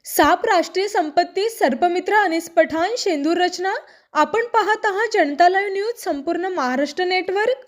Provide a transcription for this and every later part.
साप राष्ट्रीय संपत्ती सर्पमित्र अनीस पठाण शेंदूर रचना। आपण पाहत आहात जनता लाईव्ह न्यूज संपूर्ण महाराष्ट्र नेटवर्क।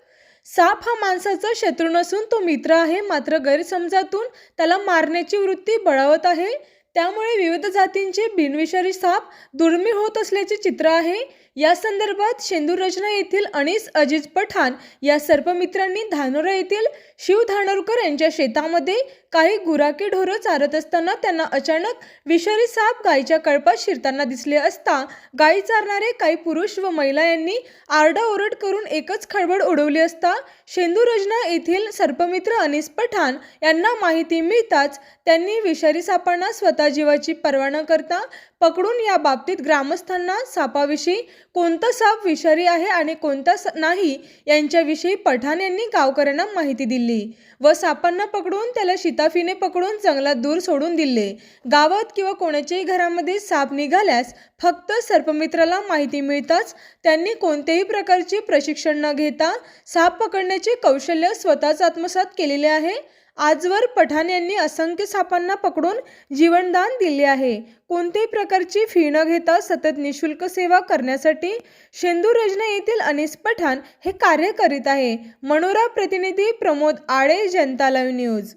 साप हा माणसाचा शत्रू नसून तो मित्र आहे, मात्र गैरसमजातून त्याला मारण्याची वृत्ती बळावत आहे। त्यामुळे विविध जातींचे बिनविषारी साप दुर्मिळ होत असल्याचे चित्र आहे। या संदर्भात शेंदूर रचना येथील अनीस अजीज पठाण या सर्पमित्रांनी धानोरा येथील शिव धानोरकर यांच्या शेतामध्ये काही गुराखी ढोरं चारत असताना त्यांना अचानक विषारी साप गायीच्या कळपात शिरताना दिसले असता गायी चारणारे काही पुरुष व महिला यांनी आरडाओरड करून एकच खळबळ उडवली असता शेंदूर रचना येथील सर्पमित्र अनीस पठाण यांना माहिती मिळताच त्यांनी विषारी सापांना स्वतः जीवाची पर्वा न करता पकडून या बाबतीत ग्रामस्थांना सापाविषयी कोणता साप विषारी आहे आणि कोणता नाही यांच्याविषयी पठाण यांनी गावकऱ्यांना माहिती दिली व सापांना पकडून त्याला शिताफीने पकडून जंगलात दूर सोडून दिले। गावात किंवा कोणाच्याही घरामध्ये साप निघाल्यास फक्त सर्पमित्राला माहिती मिळताच त्यांनी कोणत्याही प्रकारचे प्रशिक्षण न घेता साप पकडण्याचे कौशल्य स्वतःच आत्मसात केलेले आहे। आजवर पठाण यांनी असंख्य सापांना पकडून जीवनदान दिले आहे। कोणत्याही प्रकारची फी न घेता सतत निशुल्क सेवा करण्यासाठी शेंदूर रचना येथील अनीस पठाण हे कार्य करीत आहे। मनोरा प्रतिनिधी प्रमोद आळे, जनता लाईव्ह न्यूज।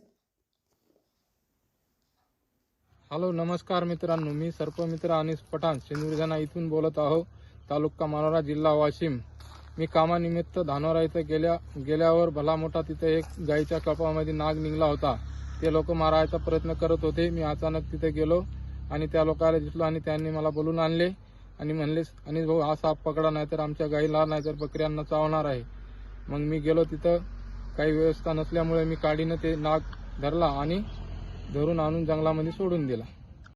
हॅलो, नमस्कार मित्रांनो, मी सर्पमित्र अनीस पठाण शेंदूर रचना इथून बोलत आहो। तालुका मनोरा, जिल्हा वाशिम। मी कामानिमित्त धानोरा इथं गेल्यावर भला मोठा तिथे एक गायीच्या कळपामध्ये नाग निघाला होता। ते लोक मारायचा प्रयत्न करत होते। मी अचानक तिथे गेलो आणि त्या लोकांना दिसलो आणि त्यांनी मला बोलून आणले आणि म्हणले, अनीस भाऊ, हा साप पकडा, नाहीतर आमच्या गायीला नाहीतर बकऱ्यांना चावणार आहे। मग मी गेलो, तिथं काही व्यवस्था नसल्यामुळे मी काडीनं ते नाग धरला आणि धरून आणून जंगलामध्ये सोडून दिला।